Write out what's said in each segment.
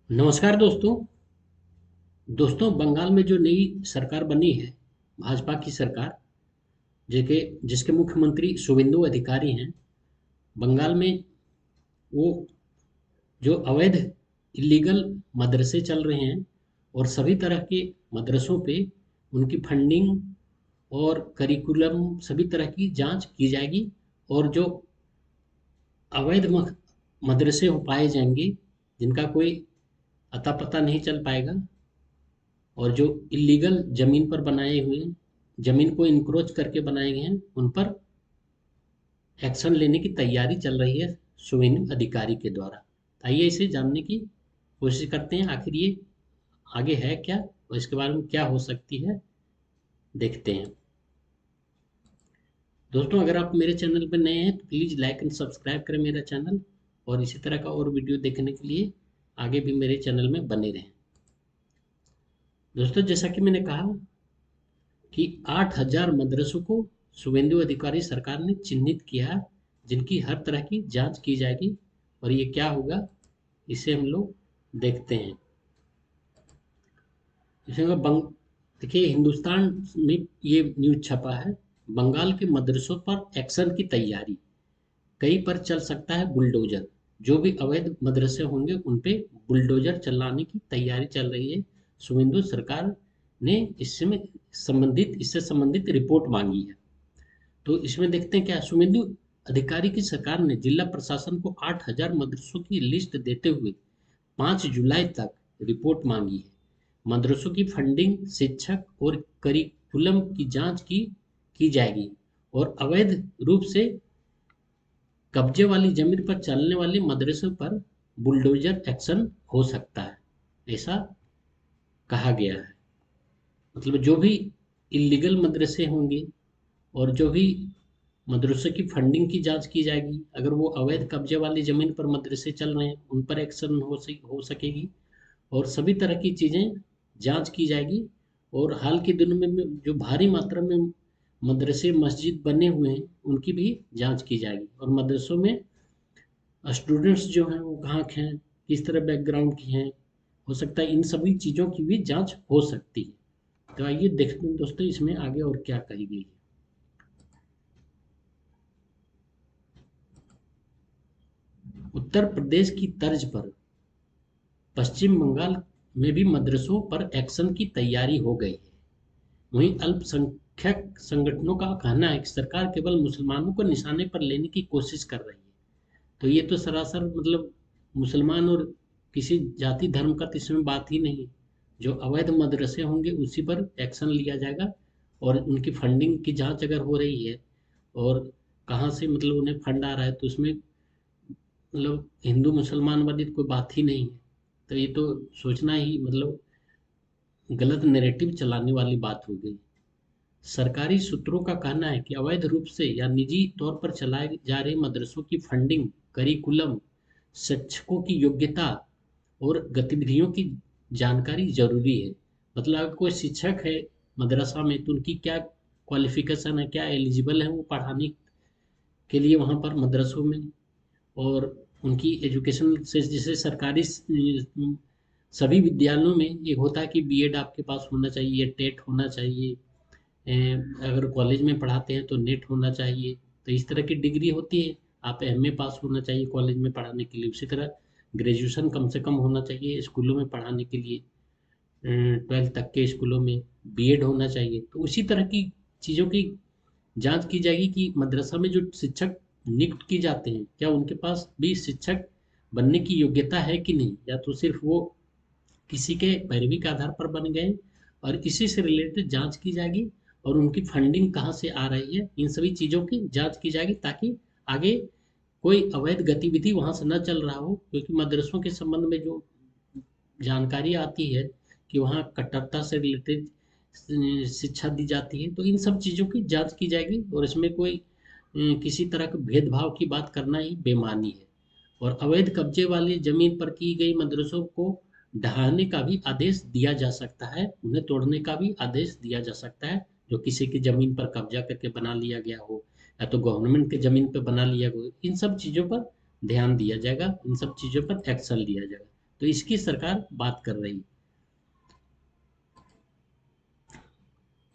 नमस्कार दोस्तों। बंगाल में जो नई सरकार बनी है, भाजपा की सरकार, जिसके मुख्यमंत्री शुवेंदु अधिकारी हैं। बंगाल में वो जो अवैध इलीगल मदरसे चल रहे हैं और सभी तरह के मदरसों पे उनकी फंडिंग और करिकुलम सभी तरह की जांच की जाएगी। और जो अवैध मदरसे हो पाए जाएंगे, जिनका कोई अता पता नहीं चल पाएगा, और जो इलीगल जमीन पर बनाए हुए जमीन को इंक्रोच करके बनाए गए हैं, उन पर एक्शन लेने की तैयारी चल रही है शुभेंदु अधिकारी के द्वारा। आइए इसे जानने की कोशिश करते हैं, आखिर ये आगे है क्या और इसके बारे में क्या हो सकती है, देखते हैं। दोस्तों, अगर आप मेरे चैनल पर नए हैं तो प्लीज़ लाइक एंड सब्सक्राइब करें मेरा चैनल, और इसी तरह का और वीडियो देखने के लिए आगे भी मेरे चैनल में बने रहें। दोस्तों, जैसा कि मैंने कहा कि 8,000 मदरसों को शुभेंदु अधिकारी सरकार ने चिन्हित किया, जिनकी हर तरह की जांच की जाएगी। और ये क्या होगा, इसे हम लोग देखते हैं। इसमें देखिए, हिंदुस्तान में ये न्यूज छपा है, बंगाल के मदरसों पर एक्शन की तैयारी, कई पर चल सकता है बुलडोजर। जो भी अवैध मदरसे होंगे उन पे बुलडोजर चलाने की तैयारी चल रही है। शुभेंदु सरकार ने इससे संबंधित रिपोर्ट मांगी है। तो इसमें देखते हैं क्या शुभेंदु अधिकारी की सरकार ने जिला प्रशासन को 8,000 मदरसों की लिस्ट देते हुए 5 जुलाई तक रिपोर्ट मांगी है। मदरसों की फंडिंग, शिक्षक और करिकुलम की जांच की जाएगी, और अवैध रूप से कब्जे वाली जमीन पर चलने वाले मदरसों पर बुलडोजर एक्शन हो सकता है, ऐसा कहा गया है। मतलब जो भी इलीगल मदरसे होंगे और जो भी मदरसे की फंडिंग की जांच की जाएगी, अगर वो अवैध कब्जे वाली जमीन पर मदरसे चल रहे हैं उन पर एक्शन हो सकेगी, और सभी तरह की चीज़ें जांच की जाएगी। और हाल के दिनों में जो भारी मात्रा में मदरसे मस्जिद बने हुए हैं उनकी भी जांच की जाएगी, और मदरसों में स्टूडेंट्स जो हैं वो कहाँ के हैं, किस तरह बैकग्राउंड की हैं, हो सकता है इन सभी चीज़ों की भी जांच हो सकती है। तो आइए देखते हैं दोस्तों, इसमें आगे और क्या कही गई है। उत्तर प्रदेश की तर्ज पर पश्चिम बंगाल में भी मदरसों पर एक्शन की तैयारी हो गई है। वहीं अल्पसंख्यक संगठनों का कहना है कि सरकार केवल मुसलमानों को निशाने पर लेने की कोशिश कर रही है। तो ये तो सरासर मतलब मुसलमान और किसी जाति धर्म का तो इसमें बात ही नहीं। जो अवैध मदरसे होंगे उसी पर एक्शन लिया जाएगा, और उनकी फंडिंग की जांच अगर हो रही है और कहाँ से मतलब उन्हें फंड आ रहा है, तो उसमें मतलब हिंदू मुसलमान वाली तो कोई बात ही नहीं है। तो ये तो सोचना ही मतलब गलत नैरेटिव चलाने वाली बात हो गई। सरकारी सूत्रों का कहना है कि अवैध रूप से या निजी तौर पर चलाए जा रहे मदरसों की फंडिंग, करिकुलम, शिक्षकों की योग्यता और गतिविधियों की जानकारी जरूरी है। मतलब अगर कोई शिक्षक है मदरसा में तो उनकी क्या क्वालिफिकेशन है, क्या एलिजिबल है वो पढ़ाने के लिए वहाँ पर मदरसों में। और उनकी एजुकेशन से जैसे सरकारी सभी विद्यालयों में एक होता है कि बीएड आपके पास होना चाहिए, टेट होना चाहिए, अगर कॉलेज में पढ़ाते हैं तो नेट होना चाहिए। तो इस तरह की डिग्री होती है। आप एमए पास होना चाहिए कॉलेज में पढ़ाने के लिए, उसी तरह ग्रेजुएशन कम से कम होना चाहिए स्कूलों में पढ़ाने के लिए। 12th तक के स्कूलों में बीएड होना चाहिए। तो उसी तरह की चीज़ों की जांच की जाएगी कि मदरसा में जो शिक्षक नियुक्त किए जाते हैं क्या उनके पास भी शिक्षक बनने की योग्यता है कि नहीं, या तो सिर्फ वो किसी के पैरवी के आधार पर बन गए। और इसी से रिलेटेड जांच की जाएगी, और उनकी फंडिंग कहाँ से आ रही है, इन सभी चीज़ों की जांच की जाएगी, ताकि आगे कोई अवैध गतिविधि वहाँ से न चल रहा हो। क्योंकि मदरसों के संबंध में जो जानकारी आती है कि वहाँ कट्टरता से रिलेटेड शिक्षा दी जाती है, तो इन सब चीज़ों की जांच की जाएगी, और इसमें कोई किसी तरह के भेदभाव की बात करना ही बेमानी है। और अवैध कब्जे वाली जमीन पर की गई मदरसों को ढहाने का भी आदेश दिया जा सकता है, उन्हें तोड़ने का भी आदेश दिया जा सकता है। जो किसी की जमीन पर कब्जा करके बना लिया गया हो, या तो गवर्नमेंट के जमीन पर बना लिया हो, इन सब चीज़ों पर ध्यान दिया जाएगा, इन सब चीज़ों पर एक्शन लिया जाएगा। तो इसकी सरकार बात कर रही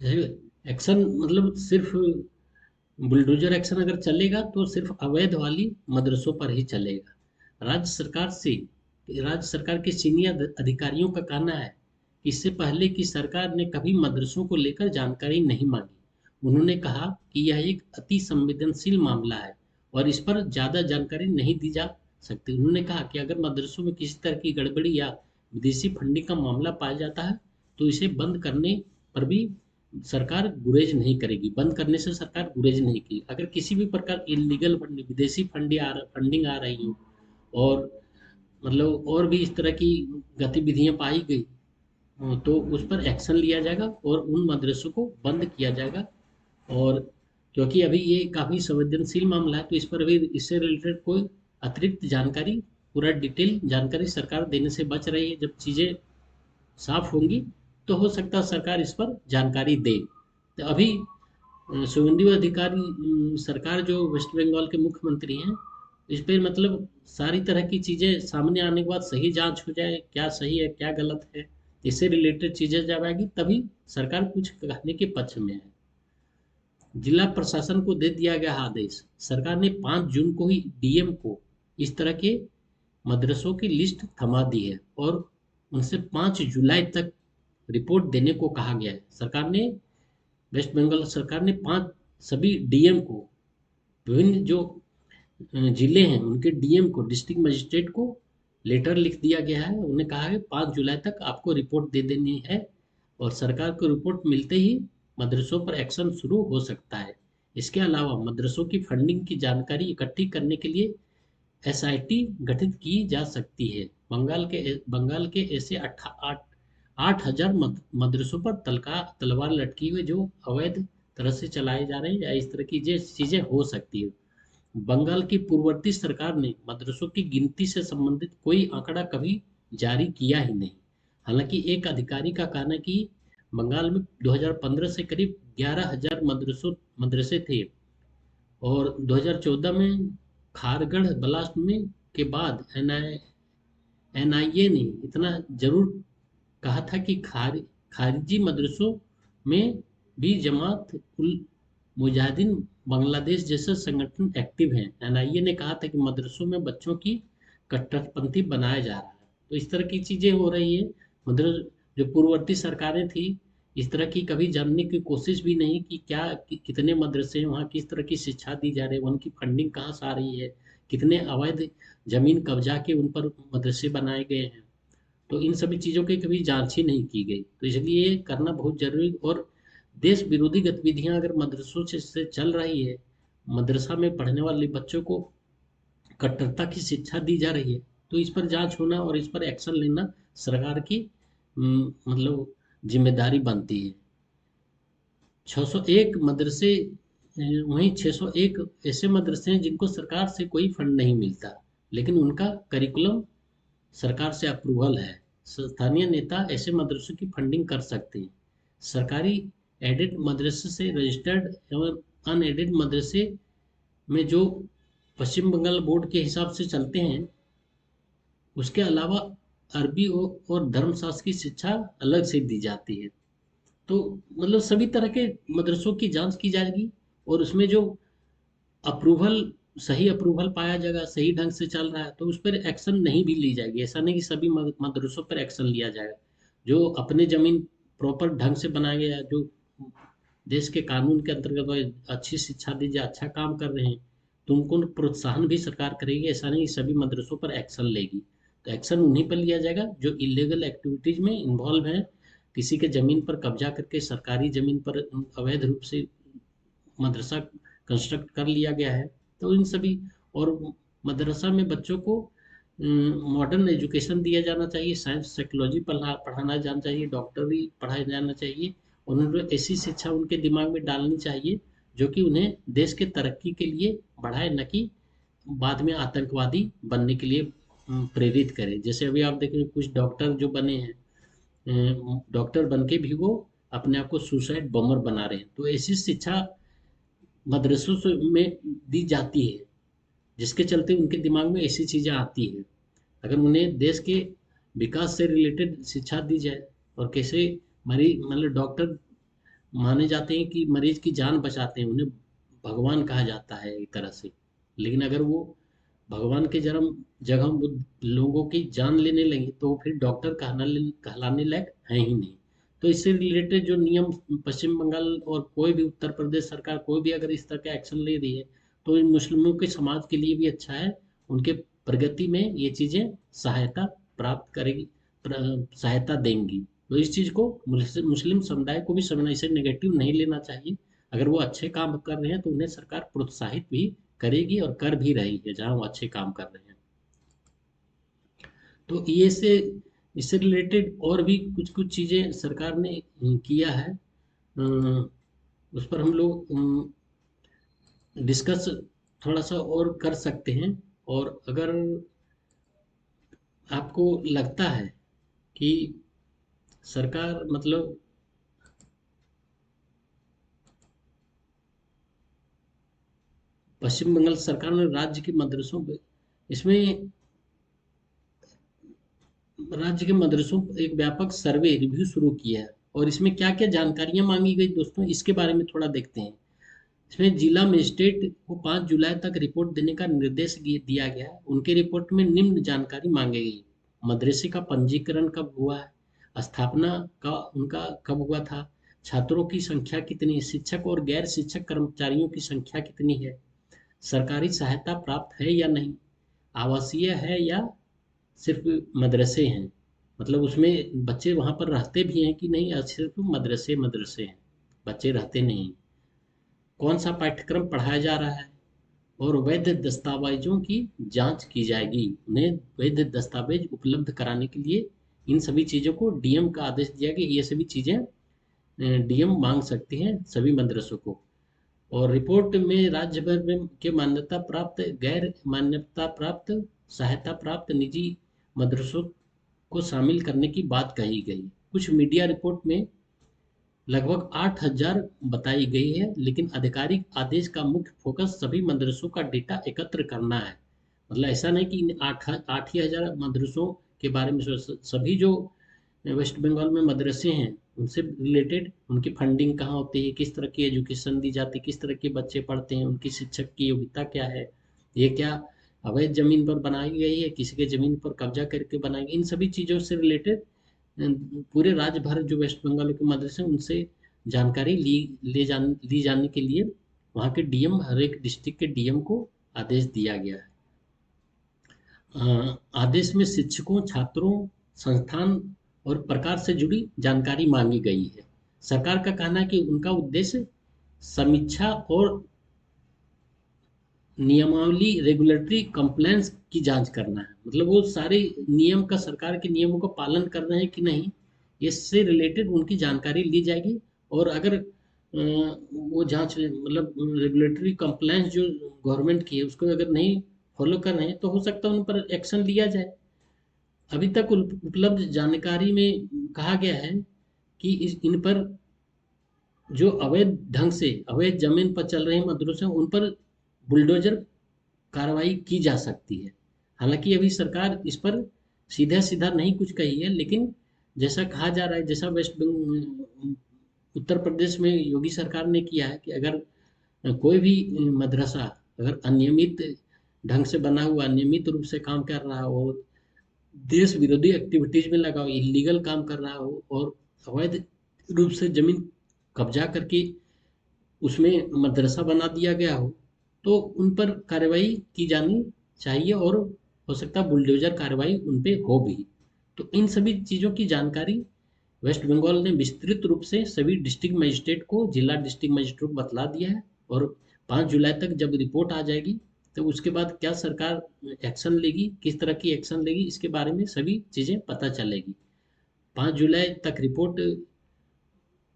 है। एक्शन मतलब सिर्फ बुलडोजर एक्शन अगर चलेगा तो सिर्फ अवैध वाली मदरसों पर ही चलेगा। राज्य सरकार के सीनियर अधिकारियों का कहना है कि इससे पहले की सरकार ने कभी मदरसों को लेकर जानकारी नहीं मांगी। उन्होंने कहा कि यह एक अति संवेदनशील मामला है और इस पर ज़्यादा जानकारी नहीं दी जा सकती। उन्होंने कहा कि अगर मदरसों में किसी तरह की गड़बड़ी या विदेशी फंडिंग का मामला पाया जाता है तो इसे बंद करने पर भी सरकार गुरेज नहीं करेगी। बंद करने से सरकार गुरेज नहीं की। अगर किसी भी प्रकार इलीगल फंडिंग, विदेशी फंडिंग आ रही हो और मतलब और भी इस तरह की गतिविधियां पाई गई, तो उस पर एक्शन लिया जाएगा और उन मदरसों को बंद किया जाएगा। और क्योंकि अभी ये काफ़ी संवेदनशील मामला है तो इस पर अभी इससे रिलेटेड कोई अतिरिक्त जानकारी, पूरा डिटेल जानकारी सरकार देने से बच रही है। जब चीज़ें साफ होंगी तो हो सकता है सरकार इस पर जानकारी दे। तो अभी शुभेंदु अधिकारी सरकार जो वेस्ट बंगाल के मुख्यमंत्री हैं, इस पे मतलब सारी तरह की चीज़ें सामने आने के बाद सही जांच हो जाए, क्या सही है क्या गलत है, इससे रिलेटेड चीज़ें जब आएगी तभी सरकार कुछ कहने के पक्ष में है। जिला प्रशासन को दे दिया गया आदेश। सरकार ने 5 जून को ही डीएम को इस तरह के मदरसों की लिस्ट थमा दी है और उनसे 5 जुलाई तक रिपोर्ट देने को कहा गया है। सरकार ने वेस्ट बंगाल सरकार ने 5 सभी डीएम को, विभिन्न जो जिले हैं उनके डीएम को, डिस्ट्रिक्ट मजिस्ट्रेट को लेटर लिख दिया गया है। उन्हें कहा है 5 जुलाई तक आपको रिपोर्ट दे देनी है और सरकार को रिपोर्ट मिलते ही मदरसों पर एक्शन शुरू हो सकता है। इसके अलावा मदरसों की फंडिंग की जानकारी इकट्ठी करने के लिए एसआईटी गठित की जा सकती है। बंगाल के ऐसे 8,000 मदरसों पर तलवार लटकी हुई जो अवैध तरह से चलाए जा रहे हैं या इस तरह की चीजें हो सकती है। बंगाल की पूर्ववर्ती सरकार ने मदरसों की गिनती से संबंधित कोई आंकड़ा कभी जारी किया ही नहीं। हालांकि एक अधिकारी का कहना है कि बंगाल में 2015 से करीब 11,000 मदरसे थे और 2014 में खारगढ़ ब्लास्ट में के बाद एनआईए ने इतना जरूर कहा था कि खारिजी मदरसों में भी जमात उल मुजाहिदीन बांग्लादेश जैसे संगठन एक्टिव हैं। एनआईए ने कहा था कि मदरसों में बच्चों की कट्टरपंथी बनाया जा रहा है। तो इस तरह की चीजें हो रही है। मदरस जो पूर्ववर्ती सरकारें थी इस तरह की कभी जानने की कोशिश भी नहीं कि कितने मदरसे हैं, वहाँ किस तरह की शिक्षा दी जा रही है, उनकी फंडिंग कहाँ से आ रही है, कितने अवैध जमीन कब्जा के उन पर मदरसे बनाए गए हैं। तो इन सभी चीज़ों की कभी जांच ही नहीं की गई। तो इसलिए ये करना बहुत जरूरी। और देश विरोधी गतिविधियां अगर मदरसों से चल रही है, मदरसा में पढ़ने वाले बच्चों को कट्टरता की शिक्षा दी जा रही है, तो इस पर जांच होना और इस पर एक्शन लेना सरकार की मतलब जिम्मेदारी बनती है। 601 मदरसे, वहीं 601 ऐसे मदरसे हैं जिनको सरकार से कोई फंड नहीं मिलता, लेकिन उनका करिकुलम सरकार से अप्रूवल है। स्थानीय नेता ऐसे मदरसों की फंडिंग कर सकते हैं। सरकारी एडेड मदरसे से रजिस्टर्ड एवं अनएडेड मदरसे में जो पश्चिम बंगाल बोर्ड के हिसाब से चलते हैं, उसके अलावा अरबी और धर्मशास्त्र की शिक्षा अलग से दी जाती है। तो मतलब सभी तरह के मदरसों की जांच की जाएगी और उसमें जो अप्रूवल, सही अप्रूवल पाया जाएगा, सही ढंग से चल रहा है, तो उस पर एक्शन नहीं भी ली जाएगी। ऐसा नहीं कि सभी मदरसों पर एक्शन लिया जाएगा। जो अपने जमीन प्रॉपर ढंग से बनाया गया, जो देश के कानून के अंतर्गत अच्छी शिक्षा दी जाए, अच्छा काम कर रहे हैं, तो उनको प्रोत्साहन भी सरकार करेगी। ऐसा नहीं सभी मदरसों पर एक्शन लेगी। तो एक्शन उन्हीं पर लिया जाएगा जो इलीगल एक्टिविटीज में इन्वॉल्व हैं, किसी के जमीन पर कब्जा करके सरकारी जमीन पर अवैध रूप से मदरसा कंस्ट्रक्ट कर लिया गया है। तो इन सभी, और मदरसा में बच्चों को मॉडर्न एजुकेशन दिया जाना चाहिए, साइंस साइकोलॉजी पढ़ाना जाना चाहिए, डॉक्टरी पढ़ाया जाना चाहिए और उनको ऐसी शिक्षा उनके दिमाग में डालनी चाहिए जो कि उन्हें देश के तरक्की के लिए बढ़ाए, न कि बाद में आतंकवादी बनने के लिए प्रेरित करे। जैसे अभी आप देखें कुछ डॉक्टर जो बने हैं, डॉक्टर बन के भी वो अपने आप को सुसाइड बॉम्बर बना रहे हैं। तो ऐसी शिक्षा मदरसों में दी जाती है जिसके चलते उनके दिमाग में ऐसी चीज़ें आती हैं। अगर उन्हें देश के विकास से रिलेटेड शिक्षा दी जाए, और कैसे मरीज, मतलब डॉक्टर माने जाते हैं कि मरीज की जान बचाते हैं, उन्हें भगवान कहा जाता है एक तरह से। लेकिन अगर वो भगवान के जन्म जगह वो लोगों की जान लेने लगे तो वो फिर डॉक्टर कहलाने लायक है ही नहीं। तो इससे रिलेटेड जो नियम पश्चिम बंगाल और कोई भी उत्तर प्रदेश सरकार कोई भी अगर इस तरह का एक्शन ले रही है तो इन मुस्लिमों के समाज के लिए भी अच्छा है, उनके प्रगति में ये चीज़ें सहायता प्राप्त करेगी, सहायता देंगी। तो इस चीज़ को मुस्लिम समुदाय को भी समझना, इसे नेगेटिव नहीं लेना चाहिए। अगर वो अच्छे काम कर रहे हैं तो उन्हें सरकार प्रोत्साहित भी करेगी और कर भी रही है जहाँ वो अच्छे काम कर रहे हैं। तो ये से इससे रिलेटेड और भी कुछ कुछ चीज़ें सरकार ने किया है, उस पर हम लोग डिस्कस थोड़ा सा और कर सकते हैं। और अगर आपको लगता है कि सरकार मतलब पश्चिम बंगाल सरकार ने राज्य के मदरसों पे, इसमें राज्य के मदरसों पर एक व्यापक सर्वे रिव्यू शुरू किया है, और इसमें क्या क्या जानकारियां मांगी गई दोस्तों, इसके बारे में थोड़ा देखते हैं। इसमें जिला मजिस्ट्रेट को 5 जुलाई तक रिपोर्ट देने का निर्देश दिया गया है। उनके रिपोर्ट में निम्न जानकारी मांगी गई: मदरसे का पंजीकरण कब हुआ है, स्थापना का उनका कब हुआ था, छात्रों की संख्या कितनी है, शिक्षक और गैर शिक्षक कर्मचारियों की संख्या कितनी है, सरकारी सहायता प्राप्त है या नहीं, आवासीय है या सिर्फ मदरसे हैं, मतलब उसमें बच्चे वहाँ पर रहते भी हैं कि नहीं, या सिर्फ मदरसे मदरसे हैं, बच्चे रहते नहीं, कौन सा पाठ्यक्रम पढ़ाया जा रहा है, और वैध दस्तावेजों की जांच की जाएगी। उन्हें वैध दस्तावेज उपलब्ध कराने के लिए इन सभी चीज़ों को डीएम का आदेश दिया गया। ये सभी चीज़ें डीएम मांग सकती हैं सभी मदरसों को। और रिपोर्ट में राज्य भर में के मान्यता प्राप्त, गैर मान्यता प्राप्त, सहायता प्राप्त निजी मदरसों को शामिल करने की बात कही गई। कुछ मीडिया रिपोर्ट में लगभग 8,000 बताई गई है, लेकिन आधिकारिक आदेश का मुख्य फोकस सभी मदरसों का डेटा एकत्र करना है। मतलब ऐसा नहीं कि इन आठ ही हजार मदरसों के बारे में सभी जो वेस्ट बंगाल में मदरसे हैं उनसे रिलेटेड, उनकी फंडिंग कहाँ होती है, किस तरह की एजुकेशन दी जाती है, किस तरह के बच्चे पढ़ते हैं, उनकी शिक्षक की योग्यता क्या है, ये क्या अवैध जमीन पर बनाई गई है, किसी के जमीन पर कब्जा करके बनाई गई, इन सभी चीज़ों से रिलेटेड पूरे राज्य भर जो वेस्ट बंगाल के मदरसे हैं उनसे जानकारी ली जाने के लिए वहाँ के डीएम, हर एक डिस्ट्रिक्ट के डीएम को आदेश दिया गया है। आदेश में शिक्षकों, छात्रों, संस्थान और प्रकार से जुड़ी जानकारी मांगी गई है। सरकार का कहना है कि उनका उद्देश्य समीक्षा और नियमावली, रेगुलेटरी कंप्लायंस की जांच करना है। मतलब वो सारे नियम का, सरकार के नियमों का पालन कर रहे हैं कि नहीं, इससे रिलेटेड उनकी जानकारी ली जाएगी। और अगर वो जांच, मतलब रेगुलेटरी कंप्लायंस जो गवर्नमेंट की है उसको अगर नहीं फॉलो कर रहे हैं तो हो सकता है उन पर एक्शन लिया जाए। अभी तक उपलब्ध जानकारी में कहा गया है कि इन पर जो अवैध ढंग से अवैध जमीन पर चल रहे मदरसे उन पर बुलडोजर कार्रवाई की जा सकती है। हालांकि अभी सरकार इस पर सीधा सीधा नहीं कुछ कही है, लेकिन जैसा कहा जा रहा है, जैसा उत्तर प्रदेश में योगी सरकार ने किया है कि अगर कोई भी मदरसा अगर अनियमित ढंग से बना हुआ, अनियमित रूप से काम कर रहा हो, देश विरोधी एक्टिविटीज में लगा हो, इलीगल काम कर रहा हो और अवैध रूप से जमीन कब्जा करके उसमें मदरसा बना दिया गया हो, तो उन पर कार्रवाई की जानी चाहिए, और हो सकता है बुलडोजर कार्रवाई उन पे हो भी। तो इन सभी चीज़ों की जानकारी वेस्ट बंगाल ने विस्तृत रूप से सभी डिस्ट्रिक्ट मजिस्ट्रेट को, जिला डिस्ट्रिक्ट मजिस्ट्रेट को बतला दिया है। और 5 जुलाई तक जब रिपोर्ट आ जाएगी तो उसके बाद क्या सरकार एक्शन लेगी, किस तरह की एक्शन लेगी, इसके बारे में सभी चीज़ें पता चलेगी। 5 जुलाई तक रिपोर्ट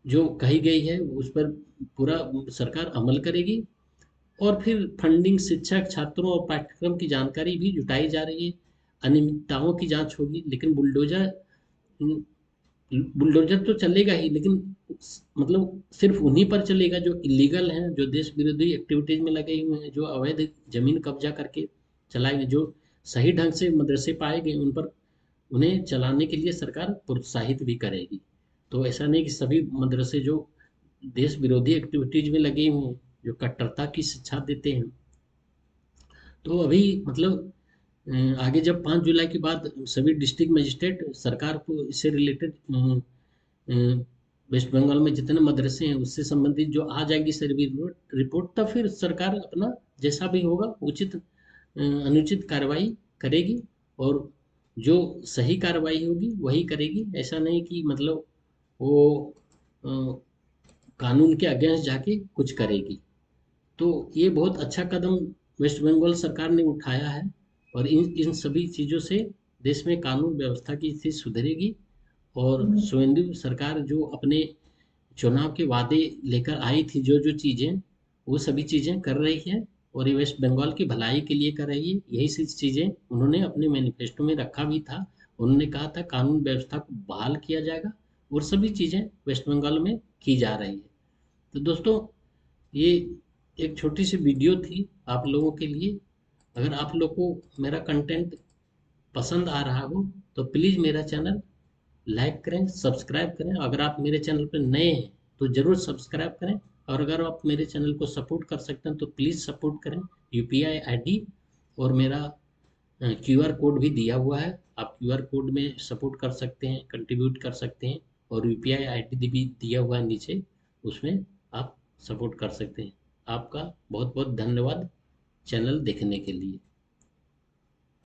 जो कही गई है उस पर पूरा सरकार अमल करेगी। और फिर फंडिंग, शिक्षक, छात्रों और पाठ्यक्रम की जानकारी भी जुटाई जा रही है। अनियमितताओं की जांच होगी, लेकिन बुलडोजर तो चलेगा ही, लेकिन मतलब सिर्फ उन्हीं पर चलेगा जो इलीगल हैं, जो देश विरोधी एक्टिविटीज में लगे हुए हैं, जो अवैध जमीन कब्जा करके चलाए गए, जो सही ढंग से मदरसे पाए गए उन पर उन्हें चलाने के लिए सरकार प्रोत्साहित भी करेगी। तो ऐसा नहीं कि सभी मदरसे जो देश विरोधी एक्टिविटीज में लगे हुए हैं, जो कट्टरता की शिक्षा देते हैं, तो अभी मतलब आगे जब 5 जुलाई के बाद सभी डिस्ट्रिक्ट मजिस्ट्रेट सरकार को इससे रिलेटेड वेस्ट बंगाल में जितने मदरसे हैं उससे संबंधित जो आ जाएगी सर्वे रिपोर्ट, तब फिर सरकार अपना जैसा भी होगा उचित अनुचित कार्रवाई करेगी, और जो सही कार्रवाई होगी वही करेगी। ऐसा नहीं कि मतलब वो अ, कानून के अगेंस्ट जाके कुछ करेगी। तो ये बहुत अच्छा कदम वेस्ट बंगाल सरकार ने उठाया है, और इन इन सभी चीज़ों से देश में कानून व्यवस्था की स्थिति सुधरेगी, और शुभेंदु सरकार जो अपने चुनाव के वादे लेकर आई थी, जो जो चीज़ें, वो सभी चीज़ें कर रही है, और ये वेस्ट बंगाल की भलाई के लिए कर रही है। यही सी चीज़ें उन्होंने अपने मैनिफेस्टो में रखा भी था। उन्होंने कहा था कानून व्यवस्था को बहाल किया जाएगा, और सभी चीज़ें वेस्ट बंगाल में की जा रही है। तो दोस्तों, ये एक छोटी सी वीडियो थी आप लोगों के लिए। अगर आप लोग को मेरा कंटेंट पसंद आ रहा हो तो प्लीज़ मेरा चैनल लाइक करें, सब्सक्राइब करें। अगर आप मेरे चैनल पर नए हैं तो ज़रूर सब्सक्राइब करें, और अगर आप मेरे चैनल को सपोर्ट कर सकते हैं तो प्लीज़ सपोर्ट करें। यूपीआई आईडी और मेरा क्यूआर कोड भी दिया हुआ है, आप क्यूआर कोड में सपोर्ट कर सकते हैं, कंट्रीब्यूट कर सकते हैं, और यूपीआई आईडी भी दिया हुआ है नीचे, उसमें आप सपोर्ट कर सकते हैं। आपका बहुत बहुत धन्यवाद चैनल देखने के लिए।